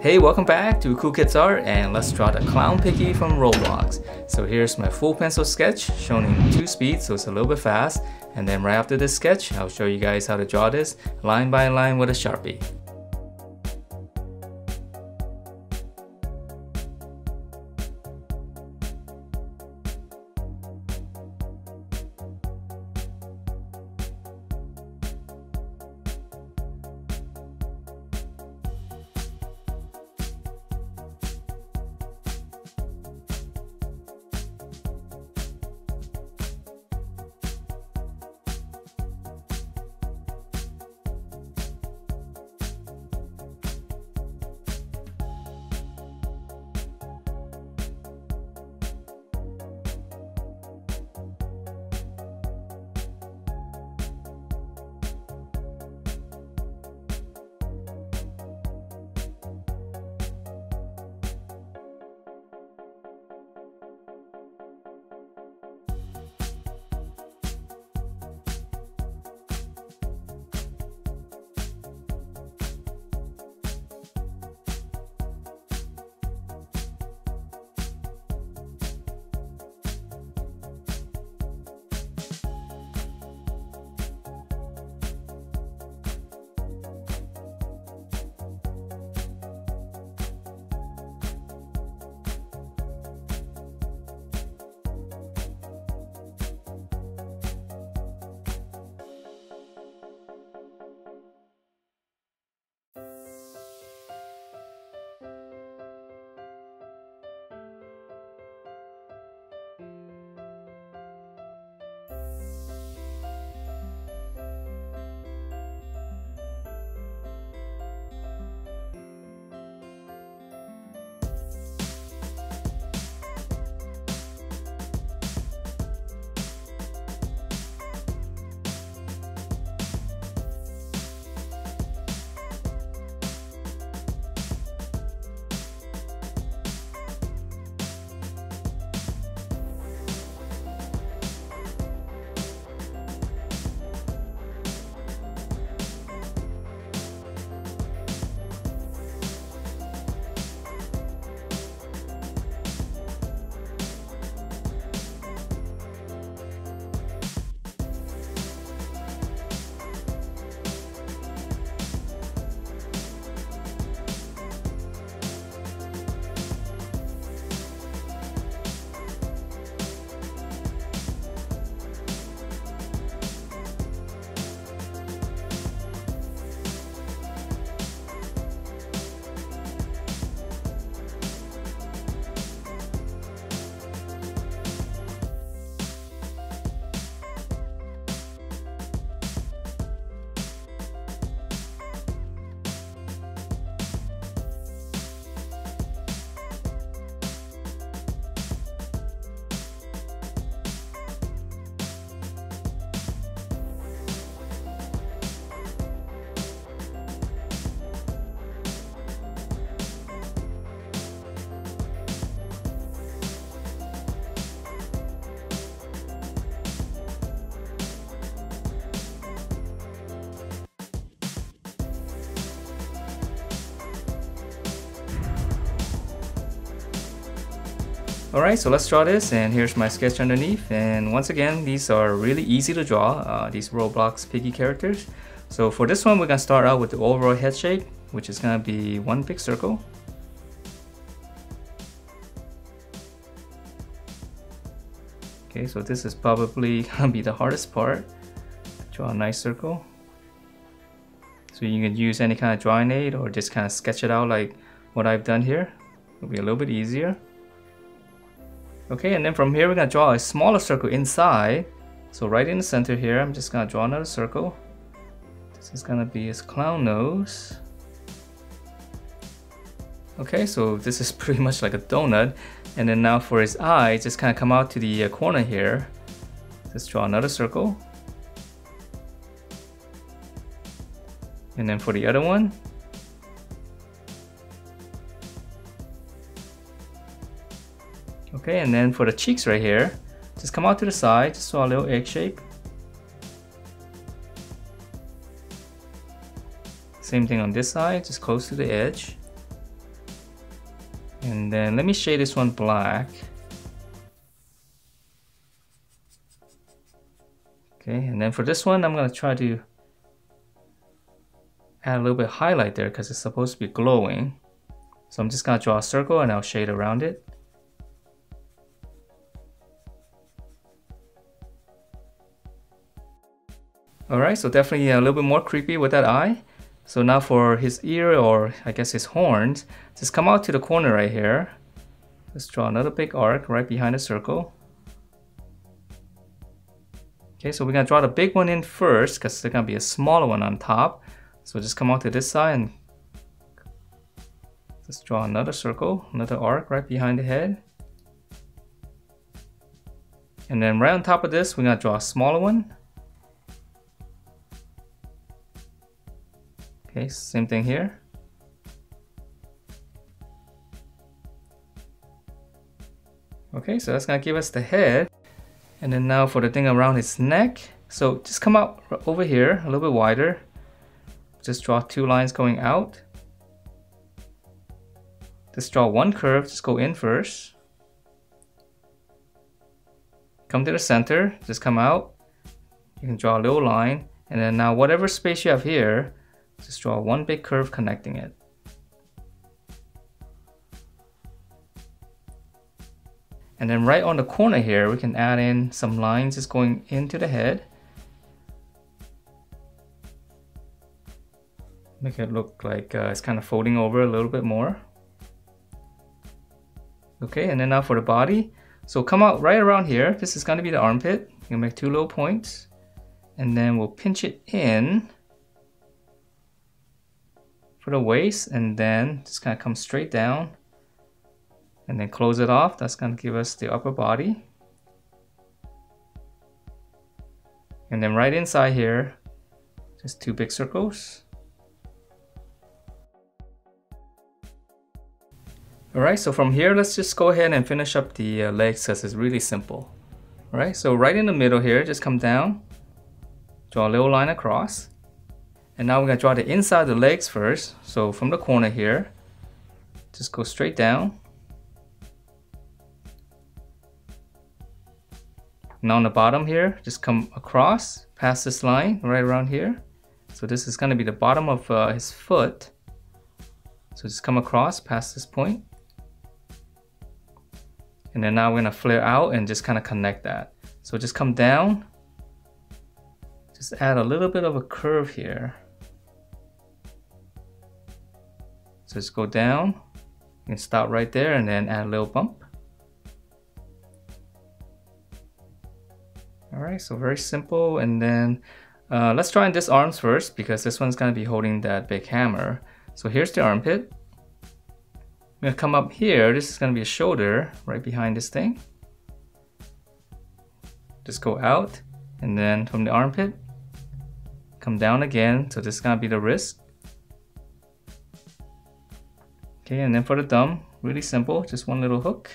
Hey, welcome back to Cool Kids Art, and let's draw the Clown Piggy from Roblox. So here's my full pencil sketch shown in 2 speeds, so it's a little bit fast. And then right after this sketch, I'll show you guys how to draw this line by line with a Sharpie. Alright, so let's draw this, and here's my sketch underneath. And once again, these are really easy to draw, these Roblox Piggy characters. So for this one, we're going to start out with the overall head shape, which is going to be one big circle. Okay, so this is probably going to be the hardest part. Draw a nice circle. So you can use any kind of drawing aid or just kind of sketch it out like what I've done here. It'll be a little bit easier. Okay, and then from here we're going to draw a smaller circle inside. So right in the center here, I'm just going to draw another circle. This is going to be his clown nose. Okay, so this is pretty much like a donut. And then now for his eye, just kind of come out to the corner here. Let's draw another circle. And then for the other one, okay, and then for the cheeks right here, just come out to the side, just draw a little egg shape. Same thing on this side, just close to the edge. And then let me shade this one black. Okay, and then for this one, I'm gonna try to add a little bit of highlight there because it's supposed to be glowing. So I'm just gonna draw a circle and I'll shade around it. Alright, so definitely a little bit more creepy with that eye. So now for his ear, or I guess his horns, just come out to the corner right here. Let's draw another big arc right behind the circle. Okay, so we're gonna draw the big one in first because there's gonna be a smaller one on top. So just come out to this side and just draw another circle, another arc right behind the head. And then right on top of this, we're gonna draw a smaller one. Okay, same thing here. Okay, so that's gonna give us the head. And then now for the thing around his neck. So just come out over here, a little bit wider. Just draw 2 lines going out. Just draw one curve, just go in first. Come to the center, just come out. You can draw a little line. And then now whatever space you have here, just draw one big curve connecting it. And then right on the corner here, we can add in some lines just going into the head. Make it look like it's kind of folding over a little bit more. Okay, and then now for the body. So come out right around here. This is going to be the armpit. You make 2 little points. And then we'll pinch it in for the waist, and then just kind of come straight down and then close it off. That's going to give us the upper body. And then right inside here, just 2 big circles. Alright, so from here, let's just go ahead and finish up the legs because it's really simple. Alright, so right in the middle here, just come down, draw a little line across. And now we're going to draw the inside of the legs first. So from the corner here, just go straight down. Now on the bottom here, just come across, past this line right around here. So this is going to be the bottom of his foot. So just come across past this point. And then now we're going to flare out and just kind of connect that. So just come down. Just add a little bit of a curve here. So just go down, you can stop right there and then add a little bump. Alright, so very simple. And then let's try on this arms first because this one's going to be holding that big hammer. So here's the armpit. I'm going to come up here, this is going to be a shoulder right behind this thing. Just go out and then from the armpit, come down again. So this is going to be the wrist. Okay, and then for the thumb, really simple, just one little hook.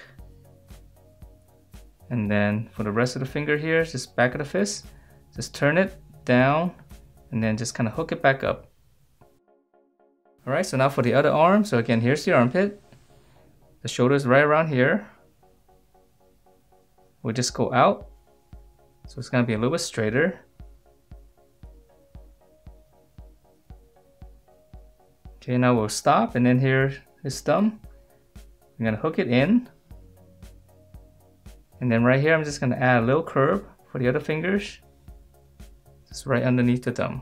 And then for the rest of the finger here, just back of the fist, just turn it down and then just kind of hook it back up. Alright, so now for the other arm. So again, here's the armpit. The shoulder is right around here. We'll just go out. So it's going to be a little bit straighter. Okay, now we'll stop and then here his thumb. I'm going to hook it in. And then right here, I'm just going to add a little curve for the other fingers. Just right underneath the thumb.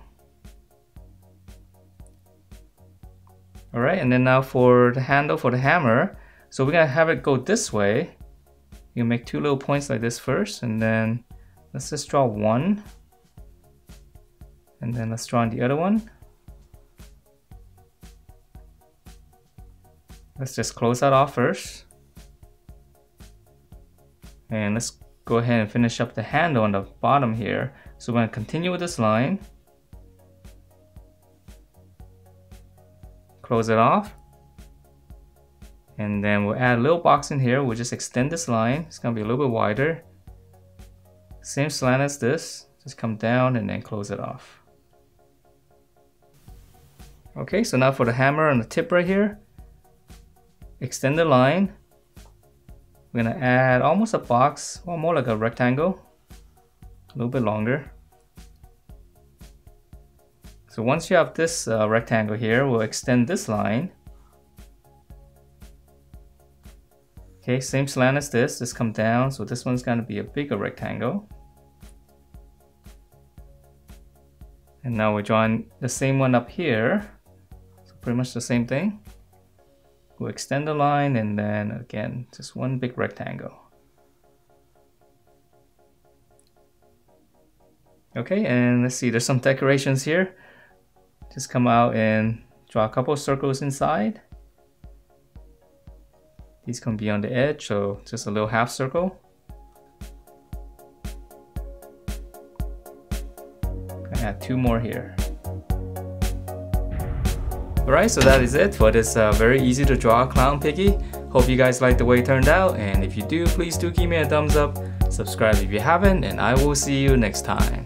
Alright, and then now for the handle for the hammer. So we're going to have it go this way. You make 2 little points like this first. And then let's just draw one. And then let's draw on the other one. Let's just close that off first. And let's go ahead and finish up the handle on the bottom here. So we're going to continue with this line. Close it off. And then we'll add a little box in here. We'll just extend this line. It's going to be a little bit wider. Same slant as this. Just come down and then close it off. Okay, so now for the hammer on the tip right here. extend the line. We're gonna add almost a box, or more like a rectangle, a little bit longer. So once you have this rectangle here, we'll extend this line. Okay, same slant as this, just come down. So this one's gonna be a bigger rectangle. And now we're drawing the same one up here. So pretty much the same thing. We'll extend the line and then again, just one big rectangle. Okay, and let's see, there's some decorations here. Just come out and draw a couple of circles inside. These can be on the edge, so just a little half circle. I add 2 more here. Alright, so that is it for this very easy to draw clown piggy. Hope you guys like the way it turned out, and if you do, please do give me a thumbs up. Subscribe if you haven't, and I will see you next time.